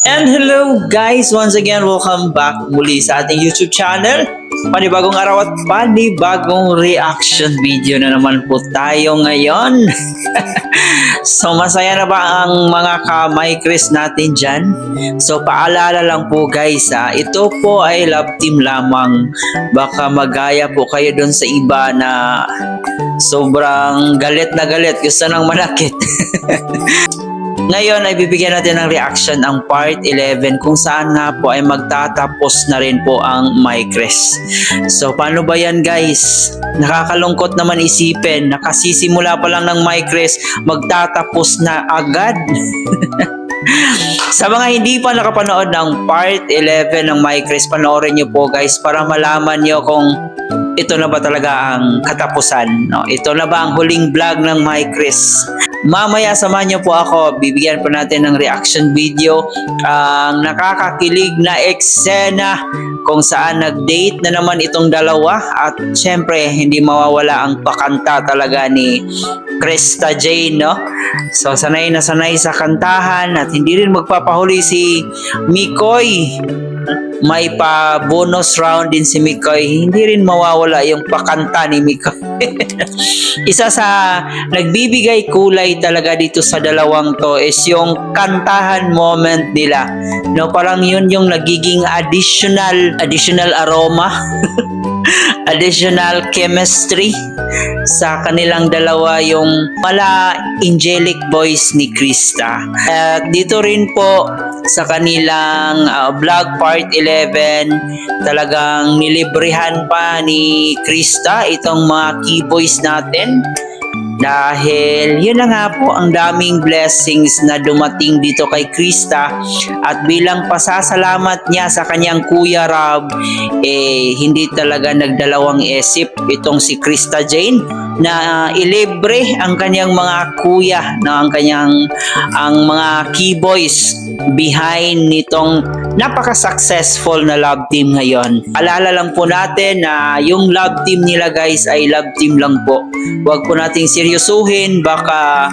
And hello guys! Once again, welcome back muli sa ating YouTube channel. Panibagong araw at panibagong reaction video na naman po tayo ngayon. So masaya na ba ang mga ka-Micris natin dyan? So paalala lang po guys, ito po ay love team lamang. Baka magaya po kayo doon sa iba na sobrang galit na galit, gusto nang manakit. Ngayon ay bibigyan natin ng reaction ang part 11 kung saan nga po ay magtatapos na rin po ang Micres. So paano ba yan guys? Nakakalungkot naman isipin, nakasisimula pa lang ng Micres, magtatapos na agad. Sa mga hindi pa nakapanood ng part 11 ng Micres, panoorin nyo po guys para malaman nyo kung ito na ba talaga ang katapusan. No? Ito na ba ang huling vlog ng Micres? Mamaya samahan niyo po ako, bibigyan po natin ng reaction video ang nakakakilig na eksena kung saan nag-date na naman itong dalawa at syempre hindi mawawala ang pakanta talaga ni Krista Jane, no? So sanay na sanay sa kantahan at hindi rin magpapahuli si Mikoy. May pa bonus round din si Mikoy, hindi rin mawawala yung pakanta ni Mikoy. Isa sa nagbibigay kulay talaga dito sa dalawang to is yung kantahan moment nila. No, parang yun yung nagiging additional aroma, additional chemistry sa kanilang dalawa, yung mala angelic voice ni Krista. At dito rin po sa kanilang vlog part 11, talagang nilibrihan pa ni Krista itong mga key boys natin. Dahil yun na nga po, ang daming blessings na dumating dito kay Krista at bilang pasasalamat niya sa kanyang Kuya Rob, hindi talaga nagdalawang isip itong si Krista Jane na ilibre ang kanyang mga kuya, na ang mga key boys behind nitong napaka-successful na love team ngayon. Alala lang po natin na yung love team nila guys ay love team lang po. Huwag po nating seryosuhin, baka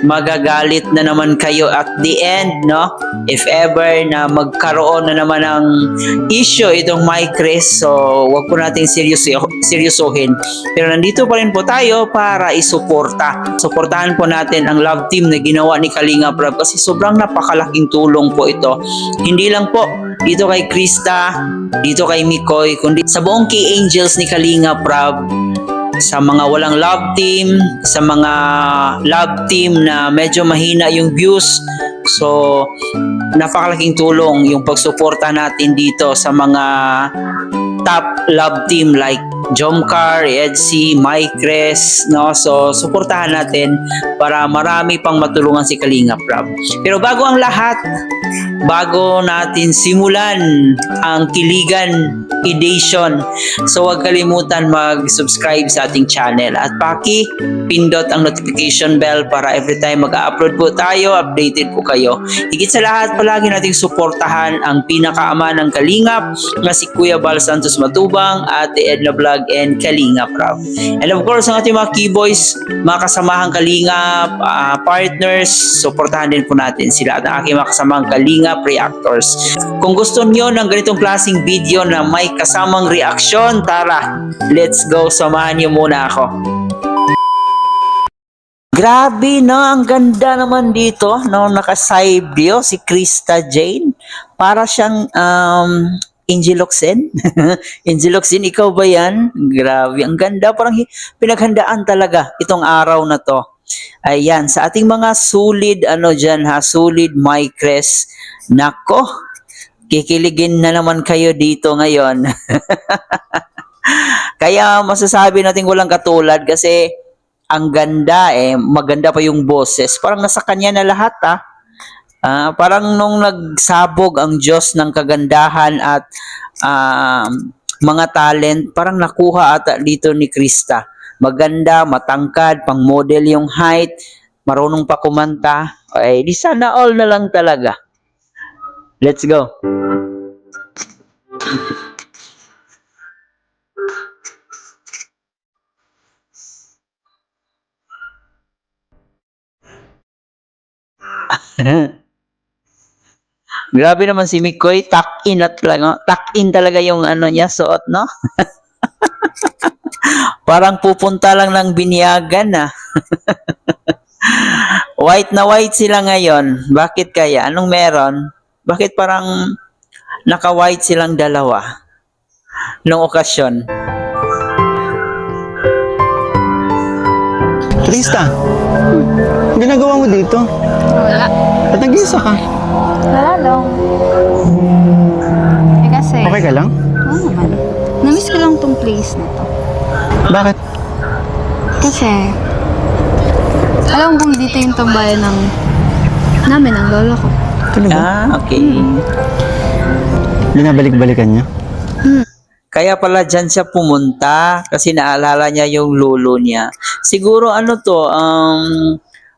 magagalit na naman kayo at the end, no? If ever na magkaroon na naman ng issue itong Micres, so huwag po nating seryosuhin. Pero nandito pa rin po tayo para isuporta. Suportahan po natin ang love team na ginawa ni Kalinga Prab kasi sobrang napakalaking tulong po ito. Hindi lang po dito kay Krista, dito kay Mikoy, kundi sa buong key angels ni Kalinga Prab, sa mga walang love team, sa mga love team na medyo mahina yung views. So napakalaking tulong yung pagsuporta natin dito sa mga top love team like Jomcar, Edsy, Micres, no? So suportahan natin para marami pang matulungan si Kalinga Prab. Pero bago ang lahat, bago natin simulan ang Kiligan Edition, so huwag kalimutan mag-subscribe sa ating channel at paki-pindot ang notification bell para every time mag-upload po tayo, updated po kayo. Higit sa lahat, palagi nating suportahan ang pinakaama ng Kalingap na si Kuya Bal Santos Matubang, Ate Edna Vlog, and Kalinga Prab. And of course, ang ating mga key boys, mga kasamahang Kalingap, partners, suportahan din po natin sila at ang aking mga kasamahang Kalingap reactors. Kung gusto nyo ng ganitong klaseng video na may kasamang reaksyon, tara, let's go, samahan nyo muna ako. Grabe no, ang ganda naman dito, no, naka-side view si Krista Jane. Para siyang Angel Locsin. Angel Locsin, ikaw ba yan? Grabe, ang ganda, parang pinaghandaan talaga itong araw na to. Ayan, sa ating mga solid, solid Micres, nako, kikiligin na naman kayo dito ngayon. Kaya masasabi natin walang katulad kasi ang ganda, maganda pa yung boses. Parang nasa kanya na lahat parang nung nagsabog ang Diyos ng kagandahan at mga talent, parang nakuha ata dito ni Krista. Maganda, matangkad, pang model yung height, marunong pa kumanta. Di sana all na lang talaga. Let's go. Grabe naman si Mikoy, tuck in talaga yung ano niya, suot, no? Parang pupunta lang ng binyagan, ah. White na white sila ngayon. Bakit kaya? Anong meron? Bakit parang naka-white silang dalawa nung okasyon? Krista, ginagawa mo dito? Wala. Ba't nag-iisa ka? Wala lang. Eh kasi, Okay ka lang? oo naman. Namiss ko lang tong place na to. Bakit? Kasi, alam kong dito yung tambayan namin, ng lolo ko. Talaga? Ah, okay. Binabalik-balikan niya? Kaya pala dyan siya pumunta kasi naalala niya yung lolo niya. Siguro ano to,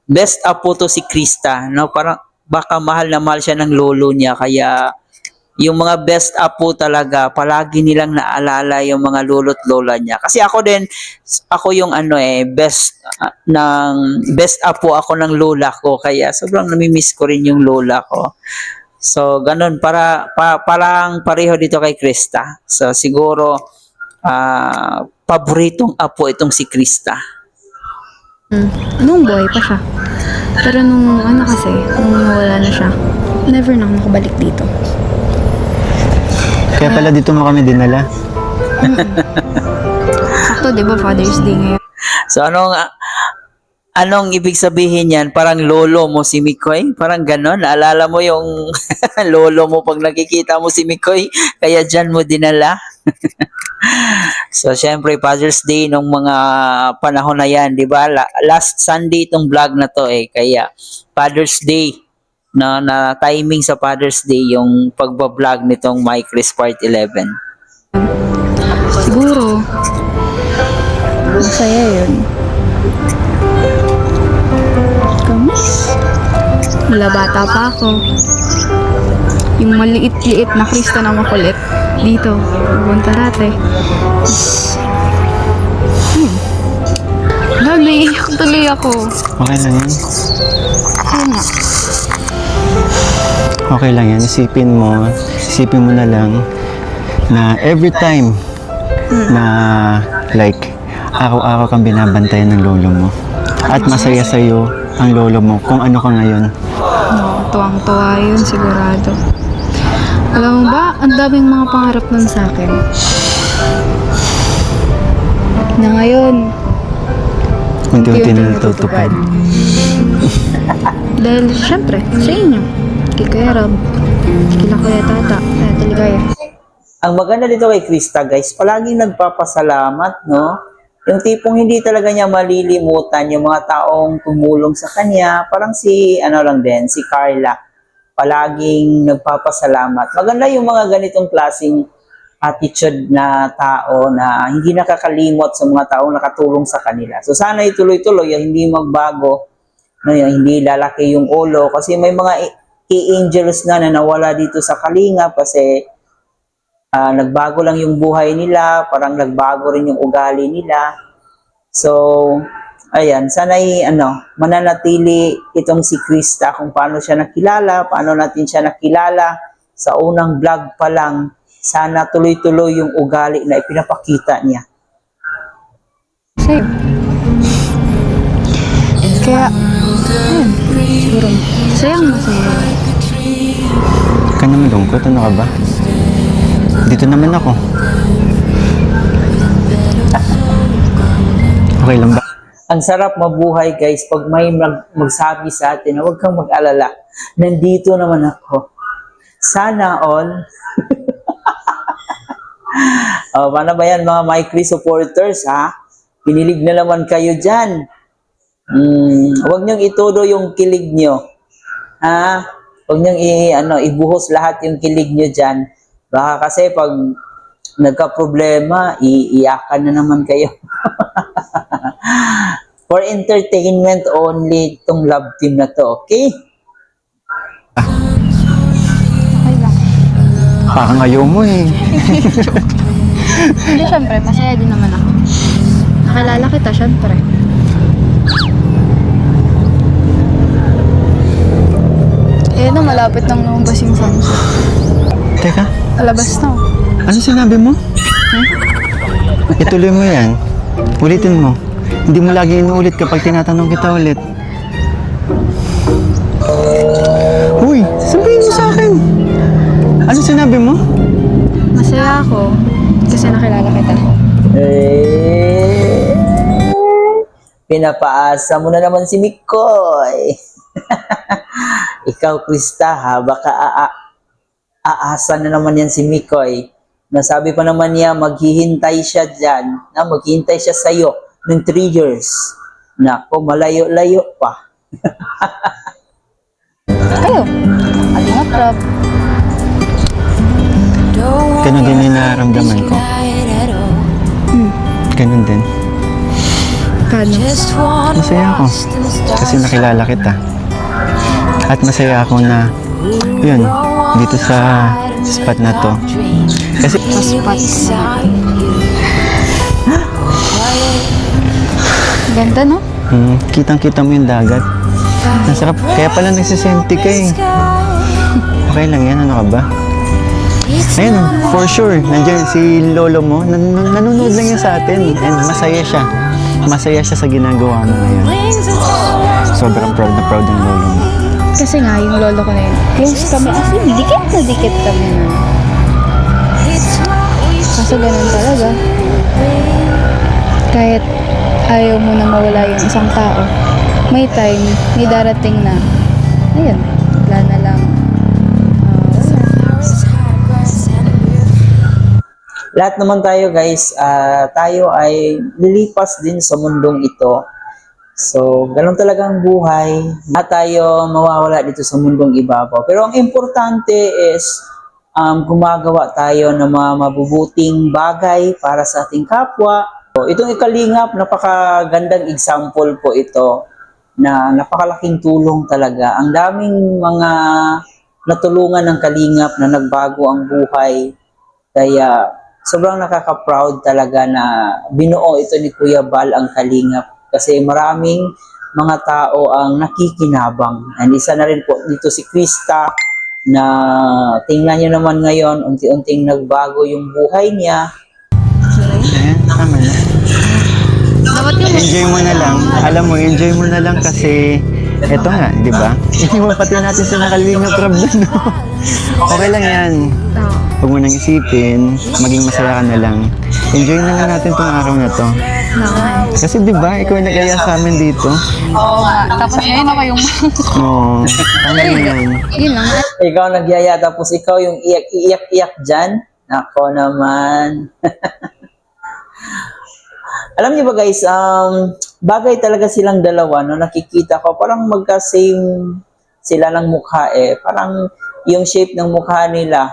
best apo to si Krista, no? Parang baka mahal na mahal siya ng lolo niya kaya yung mga best apo talaga palagi nilang naalala yung mga lolo't lola niya. Kasi ako din, ako yung best apo ako ng lola ko kaya sobrang namimiss ko rin yung lola ko. So, ganun, parang pareho dito kay Krista. So, siguro, paboritong apo itong si Krista. Nung buhay pa siya. Pero nung kasi, nung nawala na siya, never na ako nakabalik dito. Kaya pala dito mo kami dinala. Sakto, di ba, Father's Day ngayon? So, anong ibig sabihin yan? Parang lolo mo si Mikoy? Parang ganon? Naalala mo yung lolo mo pag nakikita mo si Mikoy? Kaya dyan mo dinala? So, syempre, Father's Day nung mga panahon na yan, di ba? Last Sunday itong vlog na to eh. Kaya, Father's Day, na timing sa Father's Day yung pagbablog nitong My Chris Part 11. Siguro, masaya yun. Kamis. Wala bata pa ako. Yung maliit-liit na Krista na makulit. Dito, pupunta dati. Naiiyak tuloy ako. Okay lang yan. Ayun nga. Okay lang yan. Isipin mo na lang na every time na like araw-araw kang binabantayan ng lolo mo at masaya sa'yo ang lolo mo kung ano ka ngayon. No, tuwang-tuwa yun, sigurado. Alam mo ba, ang daming mga pangarap nun sa akin. Na ngayon, Unti-unti na natutupad. dahil syempre, sa inyo, kay Kuya Rob, kila Kuya Tata, kaya Taligaya. Ang maganda dito kay Krista, guys, palaging nagpapasalamat, no? Yung tipong hindi talaga niya malilimutan yung mga taong tumulong sa kanya. Parang si Carla. Palaging nagpapasalamat. Maganda yung mga ganitong klaseng attitude na tao na hindi nakakalimot sa mga taong nakatulong sa kanila. So sana ituloy-tuloy, hindi magbago, no, hindi lalaki yung ulo. Kasi may mga angels na nawala dito sa Kalingap kasi nagbago lang yung buhay nila, parang nagbago rin yung ugali nila. So, ayan, sana'y mananatili itong si Krista kung paano siya nakilala, paano natin siya nakilala sa unang vlog pa lang. Sana tuloy-tuloy yung ugali na ipinapakita niya. Sa'yo. Kaya, ayun, siguro, sayang masaya. Huwag ka naman lungkot, ano ka ba? Dito naman ako. Okay lang ba? Ang sarap mabuhay, guys, pag may magsabi sa atin na huwag kang mag-alala. Nandito naman ako. Sana all. Paano ba yan mga My Chris supporters, ha? Pinilig na naman kayo dyan. Huwag niyong itulo yung kilig niyo. Ha? Huwag niyong ibuhos lahat yung kilig niyo dyan. Baka kasi pag nagka-problema, iiyakan na naman kayo. For entertainment only itong love team na to, okay? Okay lang. Parang ayaw mo eh. Hindi, syempre, masaya din naman ako. Nakalala kita, syempre. Ayan na, malapit nang lumabas yung sunset. Teka, Alabas na. ano sinabi mo? Ituloy mo yan. Ulitin mo. Hindi mo lagi inuulit kapag tinatanong kita ulit. Uy, sabihin mo sa akin. Ano sinabi mo? Masaya ako kasi nakilala kita. Pinapaasa mo na naman si Mikoy. Ikaw, Krista, ha? Baka aasa na naman yan si Mikoy. Nasabi pa naman niya, maghihintay siya dyan. Maghihintay siya sa'yo ng 3 years. Nako, malayo-layo pa. Kayo, Kalingap Rob. Ganun din yung nararamdaman ko. Ganun din. Paano? Masaya ako. Kasi nakilala kita. At masaya ako na, yun, dito sa spot na to. Kasi, Spot. Ganda, no? kitang-kita mo yung dagat. Nasarap. Kaya pala nagsisenti ka eh. Okay lang yan, ano ka ba? Ayun, for sure, nandiyan si lolo mo, nanonood lang yan sa atin. And masaya siya. Masaya siya sa ginagawa mo ngayon. Sobrang proud na proud ng lolo mo. Kasi nga, yung lolo ko na yun, close kami. As in, dikit na dikit kami na. Kaso ganun talaga. Kahit ayaw mo na mawala yung isang tao, may time, may darating na, ayun, wala na lang. Lahat naman tayo, guys, tayo ay lilipas din sa mundong ito. So, ganun talagang buhay. Lahat tayo mawawala dito sa mundong ibabaw. Pero ang importante is gumagawa tayo ng mga mabubuting bagay para sa ating kapwa. So, itong ikalingap, napakagandang example po ito na napakalaking tulong talaga. Ang daming mga natulungan ng kalingap na nagbago ang buhay. Kaya sobrang nakaka-proud talaga na binuo ito ni Kuya Bal ang kalingap. Kasi maraming mga tao ang nakikinabang. And isa na rin po dito si Krista na tingnan nyo naman ngayon, unti-unting nagbago yung buhay niya. Ayan, tama na. Enjoy mo na lang. Alam mo, enjoy mo na lang kasi eto nga, di ba? Iniwan pati natin sa nakalingap problem, no? Okay lang yan. Huwag mo nang isipin, maging masaya ka na lang. Enjoy na lang natin tong araw na to. Kasi di ba, ikaw yung nag-aya sa amin dito. Oo nga. Tapos ngayon ako yung... Oo, tama yan. Yun lang. Ikaw nagyaya, tapos ikaw yung iyak-iyak dyan. Nako naman. Alam niyo ba guys, bagay talaga silang dalawa, no? Nakikita ko, parang magka-same sila ng mukha eh. Parang yung shape ng mukha nila,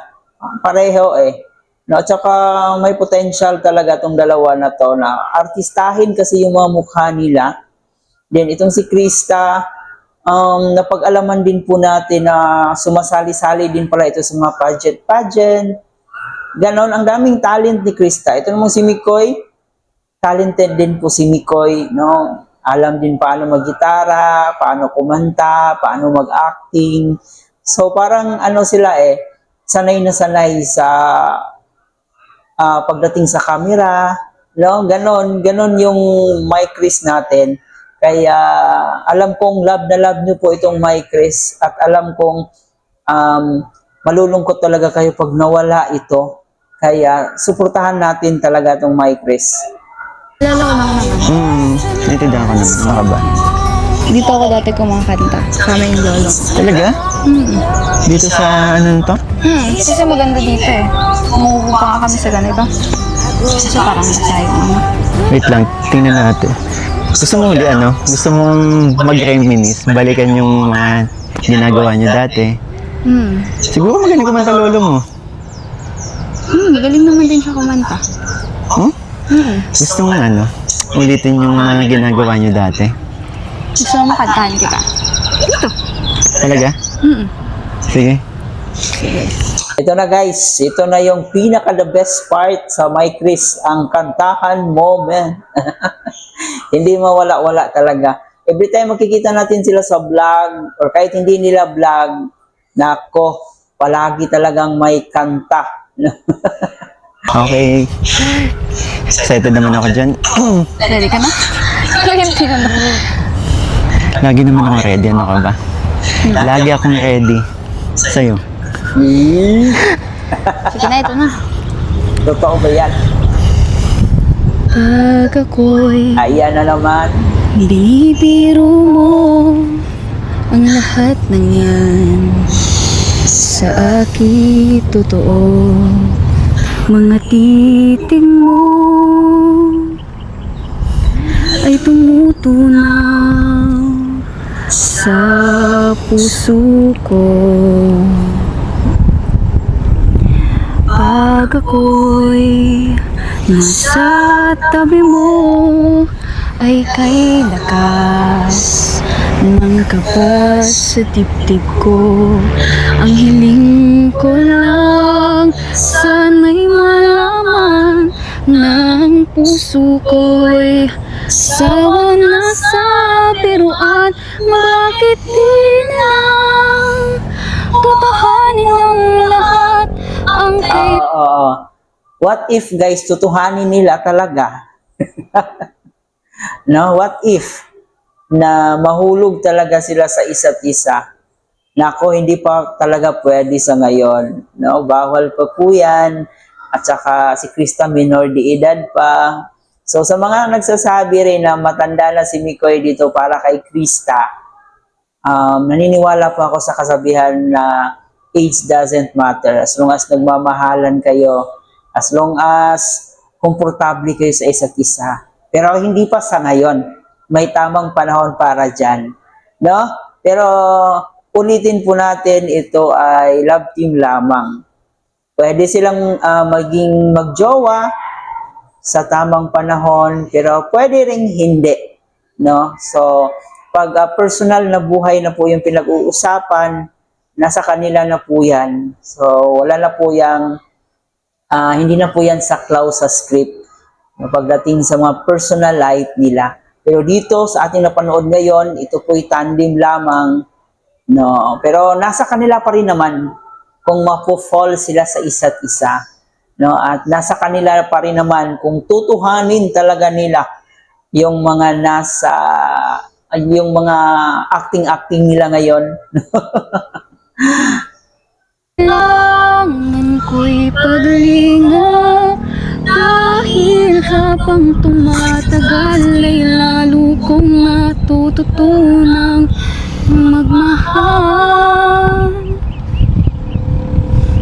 pareho eh. No, at saka may potential talaga tong dalawa na to na artistahin kasi yung mga mukha nila. Then itong si Krista, napag-alaman din po natin na sumasali-sali din pala ito sa mga pageant. Ganon, ang daming talent ni Krista. Ito namang si Mikoy, talented din po si Mikoy, no? Alam din paano mag-gitara, paano kumanta, paano mag-acting. So parang ano sila eh, sanay na sanay sa pagdating sa camera, no? Ganon yung My Chris natin. Kaya alam kong love na love niyo po itong My Chris at alam kong malulungkot talaga kayo pag nawala ito. Kaya suportahan natin talaga itong My Chris. Lalo ko lang naman. Naintindihan ko naman, mga ba? Dito ako dati kumakanta. Kasama yung lolo. Talaga? Dito sa ano to? Kasi maganda dito eh. Umuupo pa nga kami sa ganito. Kasi parang masayo naman. Wait lang, tingnan natin. Gusto mo uli ano? Gusto mong mag-reminisce? Balikan yung mga ginagawa niyo dati? Siguro magaling kumanta lolo mo. Magaling naman din siya kumanta. Gusto mo ano? Ulitin yung mga ginagawa niyo dati? Gusto mo makantahan kita? Dito. Talaga? Sige. Ito na guys, ito na yung pinaka the best part sa My Chris, ang kantahan moment. Hindi mawala-wala talaga. Every time makikita natin sila sa vlog or kahit hindi nila vlog, Nako, palagi talagang may kanta. Okay. Excited naman ako dyan. Ready ka na? Hindi na. Lagi naman ako ready. Ano ka ba? Lagi akong ready. Sa'yo. Sige na, ito na. Totoo ba yan? Pag ako'y Ayan na naman. binibiro mo ang lahat ng yan sa akin totoo. Mga titig mo ay tumutunaw sa puso ko. Pag ako'y nasa tabi mo ay kay lakas ng kabas sa dibdib ko. Ang hiling ko lang sana'y malaman na ang puso ko'y sawa na sa biruan. Bakit di lang tutuhanin ang lahat ang kay... What if guys, tutuhanin nila talaga? No, what if na mahulog talaga sila sa isa't isa? Nako, hindi pa talaga pwede sa ngayon. No, bawal pa po yan. At saka si Krista minor de edad pa. So sa mga nagsasabi rin na matanda na si Mikoy dito para kay Krista, naniniwala po ako sa kasabihan na age doesn't matter. As long as nagmamahalan kayo, as long as komportable kayo sa isa't isa. Pero hindi pa sa ngayon. May tamang panahon para dyan. No? Pero ulitin po natin, ito ay love team lamang. Pwede silang maging magjowa sa tamang panahon, pero pwede ring hindi. No? So, pag personal na buhay na po yung pinag-uusapan, nasa kanila na po yan. So, wala na po yung hindi na po yan saklaw sa script pagdating sa mga personal life nila. Pero dito sa ating napanood ngayon, ito po'y tandem lamang. No? Pero nasa kanila pa rin naman kung mapo-fall sila sa isa't isa. No? At nasa kanila pa rin naman kung tutuhanin talaga nila yung mga yung mga acting nila ngayon. Kailangan ko'y paglinga dahil habang tumatagal ay lalo kong natututunang magmahal.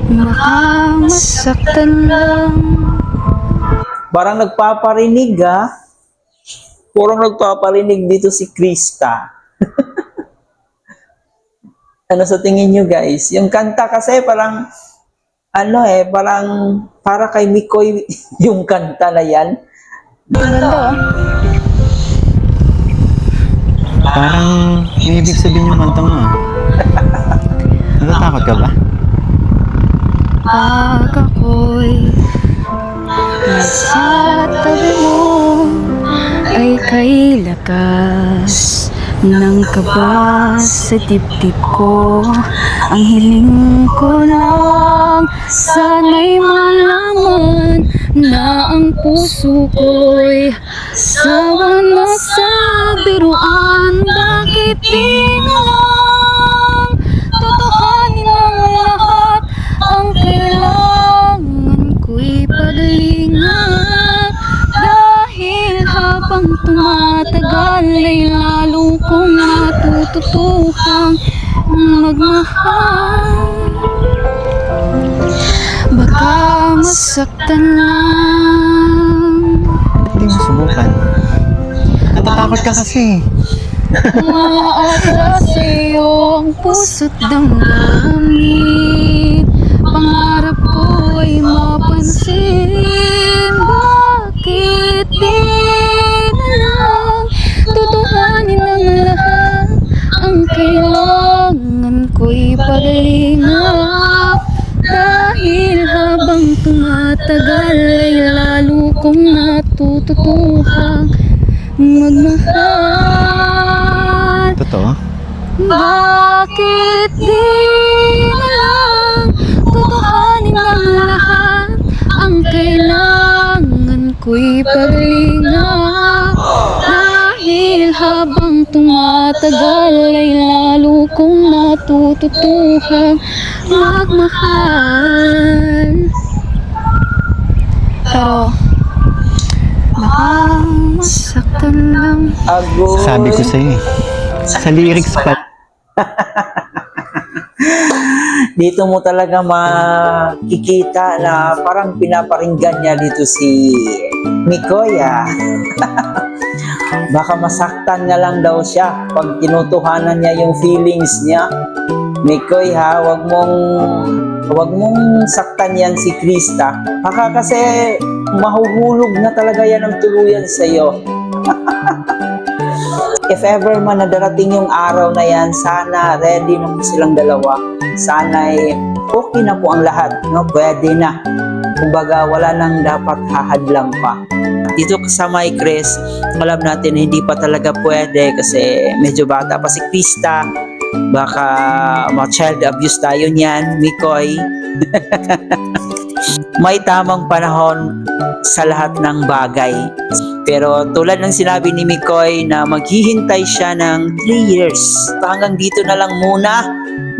Baka masaktan lang. Parang nagpaparinig Parang nagpaparinig dito si Krista. Ano sa tingin nyo guys? Yung kanta kasi parang parang para kay Mikoy yung kanta na yan. Ganda. Parang may ibig sabihin yung kanta mo. Natatakot ka ba? Pag ako'y nasa tabi mo ay kay lakas ng kabas sa dibdib ko. Ang hiling ko lang sana'y malaman na ang puso ko'y sawa na sa biruan. Bakit di na lang totohanin ang lahat ang kailangan ko'y paglingat dahil habang tumatagal ay lalo kong natututuhang magmahal. Baka masaktan lang. Hindi mo subukan. Natatakot ka kasi. Maatras sa'yo ang puso't damdamin. Pangarap ko ay mapansin. Bakit di na lang tutuhanin ang lahat ang kailangan ko'y paglinga dahil habang tumatagal ay lalo kong natututuhang magmahal. Totoo? Bakit di na lang tutuhanin ang lahat? Ang kailangan ko'y paglinga. Dahil habang tumatagal ay lalo kong natututuhang magmahal. Pero baka masaktan lang. Agoy. Sabi ko sa'yo eh. Sa lyrics pa. Dito mo talaga makikita na parang pinaparinggan niya dito si Mikoy Baka masaktan na lang daw siya pag tinutuhanan niya yung feelings niya. Mikoy wag mong saktan yan si Krista. Baka kasi mahuhulog na talaga yan ng tuluyan sa iyo. If ever man na darating yung araw na yan, sana ready na po silang dalawa. Sana okay na po ang lahat, no? Pwede na. Kumbaga, wala nang dapat hahadlang pa. Dito sa may Chris, alam natin na hindi pa talaga pwede kasi medyo bata pa si Krista. Baka ma-child abuse tayo niyan, Mikoy. May tamang panahon sa lahat ng bagay. Pero tulad ng sinabi ni Mikoy na maghihintay siya ng 3 years. Hanggang dito na lang muna,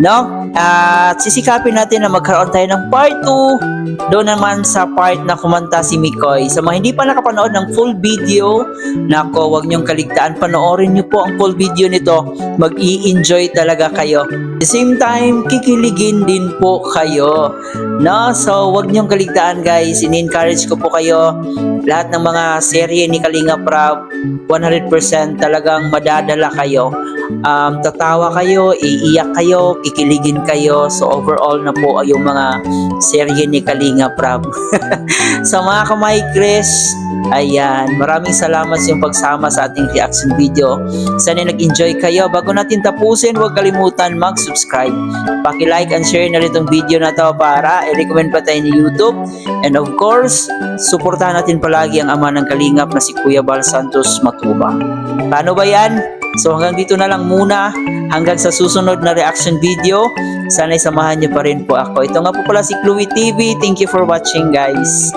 no? At sisikapin natin na magkaroon tayo ng part 2. Doon naman sa part na kumanta si Mikoy. Sa mga hindi pa nakapanood ng full video, nako, wag niyong kaligtaan. Panoorin niyo po ang full video nito. Mag-i-enjoy talaga kayo. At the same time, kikiligin din po kayo. No? So, wag niyong kaligtaan guys. In-encourage ko po kayo. Lahat ng mga serye ni Kalinga Prab, 100% talagang madadala kayo. Tatawa kayo, iiyak kayo, kikiligin kayo. So overall na po yung mga serye ni Kalinga Prab. Sa mga kamay Chris, ayan, maraming salamat sa iyong pagsama sa ating reaction video. Sana nag-enjoy kayo. Bago natin tapusin, huwag kalimutan mag-subscribe. Paki-like and share na rin itong video na to para i-recommend pa tayo ni YouTube. And of course, suportahan natin palagi ang ama ng Kalingap na si Kuya Bal Santos Matuba. Paano ba yan? So hanggang dito na lang muna, hanggang sa susunod na reaction video. Sana'y samahan niyo pa rin po ako. Ito nga po pala si Chloe TV. Thank you for watching guys.